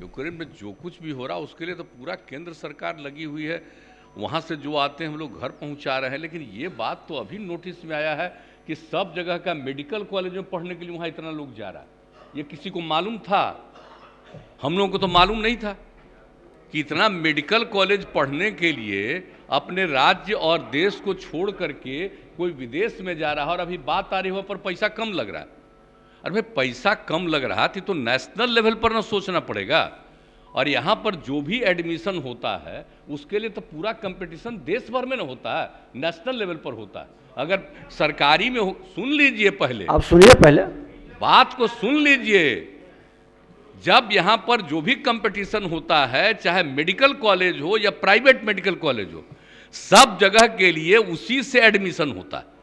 Ukraine में जो कुछ भी हो रहा है उसके लिए तो पूरा केंद्र सरकार लगी हुई है। वहाँ से जो आते हैं हम लोग घर पहुँचा रहे हैं। लेकिन ये बात तो अभी नोटिस में आया है कि सब जगह का मेडिकल कॉलेज में पढ़ने के लिए वहाँ इतना लोग जा रहा है। ये किसी को मालूम था? हम लोगों को तो मालूम नहीं था कि इतना मेडिकल कॉलेज पढ़ने के लिए अपने राज्य और देश को छोड़ करके कोई विदेश में जा रहा है। और अभी बात आ रही है पर पैसा कम लग रहा है। अरे भाई, पैसा कम लग रहा थी तो नेशनल लेवल पर ना सोचना पड़ेगा। और यहाँ पर जो भी एडमिशन होता है उसके लिए तो पूरा कंपटीशन देश भर में ना होता है, नेशनल लेवल पर होता है। अगर सरकारी में सुन लीजिए, पहले आप सुनिए, पहले बात को सुन लीजिए। जब यहाँ पर जो भी कंपटीशन होता है, चाहे मेडिकल कॉलेज हो या प्राइवेट मेडिकल कॉलेज हो, सब जगह के लिए उसी से एडमिशन होता है।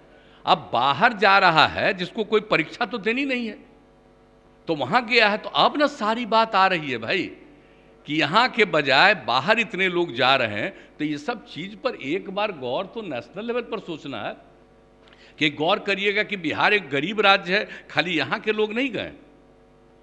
अब बाहर जा रहा है जिसको कोई परीक्षा तो देनी नहीं है, तो वहां गया है, तो अब ना सारी बात आ रही है भाई कि यहाँ के बजाय बाहर इतने लोग जा रहे हैं। तो ये सब चीज पर एक बार गौर तो नेशनल लेवल पर सोचना है कि गौर करिएगा कि बिहार एक गरीब राज्य है, खाली यहाँ के लोग नहीं गए,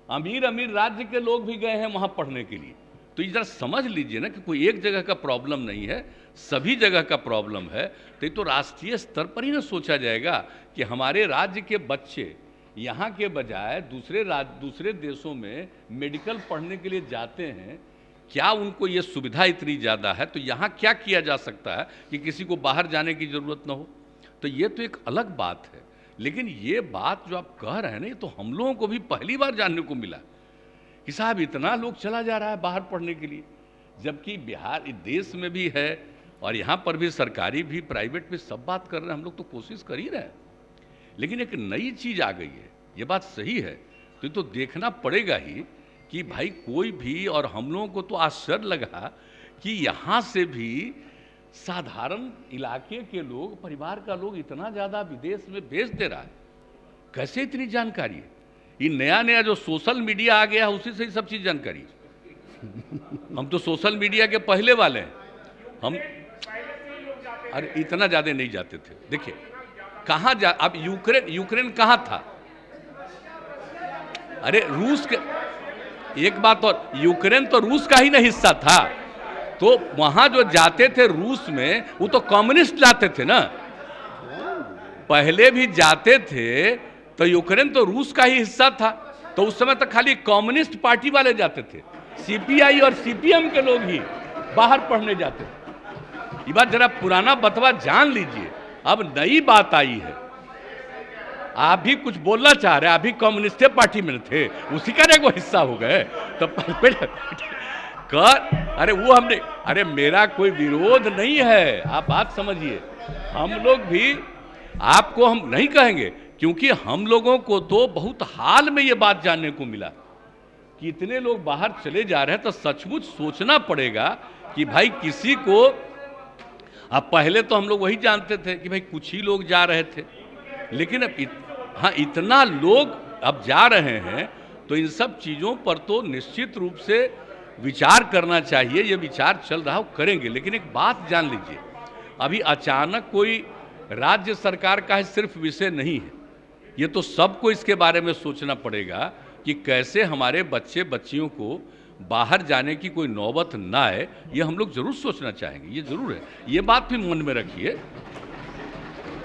अमीर अमीर राज्य के लोग भी गए हैं वहां पढ़ने के लिए। तो ये जरा समझ लीजिए ना कि कोई एक जगह का प्रॉब्लम नहीं है, सभी जगह का प्रॉब्लम है। तो ये तो राष्ट्रीय स्तर पर ही ना सोचा जाएगा कि हमारे राज्य के बच्चे यहाँ के बजाय दूसरे देशों में मेडिकल पढ़ने के लिए जाते हैं, क्या उनको ये सुविधा इतनी ज़्यादा है, तो यहाँ क्या किया जा सकता है कि किसी को बाहर जाने की ज़रूरत ना हो। तो ये तो एक अलग बात है। लेकिन ये बात जो आप कह रहे हैं ना, ये तो हम लोगों को भी पहली बार जानने को मिला कि साहब इतना लोग चला जा रहा है बाहर पढ़ने के लिए, जबकि बिहार देश में भी है और यहाँ पर भी सरकारी भी प्राइवेट भी सब बात कर रहे हैं। हम लोग तो कोशिश कर ही रहे हैं, लेकिन एक नई चीज़ आ गई है, ये बात सही है। तो ये तो देखना पड़ेगा ही कि भाई कोई भी, और हम लोगों को तो आश्चर्य लगा कि यहाँ से भी साधारण इलाके के लोग, परिवार का लोग इतना ज़्यादा विदेश में भेज दे रहा है। कैसे इतनी जानकारी है? ये नया नया जो सोशल मीडिया आ गया है उसी से ही सब चीज़ जानकारी है। हम तो सोशल मीडिया के पहले वाले हैं। हम अरे इतना ज़्यादा नहीं जाते थे। देखिए कहाँ जा, अब यूक्रेन कहाँ था? अरे रूस के, एक बात और, यूक्रेन तो रूस का ही ना हिस्सा था, तो वहां जो जाते थे रूस में वो तो कम्युनिस्ट जाते थे ना, पहले भी जाते थे। तो यूक्रेन तो रूस का ही हिस्सा था, तो उस समय तो खाली कम्युनिस्ट पार्टी वाले जाते थे, सीपीआई और सीपीएम के लोग ही बाहर पढ़ने जाते थे। ये बात जरा पुराना बतवा जान लीजिए। अब नई बात आई है, आप भी कुछ बोलना चाह रहे हैं, आप भी कम्युनिस्ट पार्टी में थे, उसी का ना वो हिस्सा हो गए। तो अरे वो हमने, अरे मेरा कोई विरोध नहीं है, आप बात समझिए। हम लोग भी आपको हम नहीं कहेंगे, क्योंकि हम लोगों को तो बहुत हाल में ये बात जानने को मिला कि इतने लोग बाहर चले जा रहे हैं। तो सचमुच सोचना पड़ेगा कि भाई किसी को, अब पहले तो हम लोग वही जानते थे कि भाई कुछ ही लोग जा रहे थे, लेकिन अब हाँ इतना लोग अब जा रहे हैं, तो इन सब चीज़ों पर तो निश्चित रूप से विचार करना चाहिए। ये विचार चल रहा हो, करेंगे। लेकिन एक बात जान लीजिए, अभी अचानक कोई राज्य सरकार का ही सिर्फ विषय नहीं है, ये तो सबको इसके बारे में सोचना पड़ेगा कि कैसे हमारे बच्चे बच्चियों को बाहर जाने की कोई नौबत ना आए। ये हम लोग जरूर सोचना चाहेंगे, ये जरूर है। ये बात भी मन में रखिए।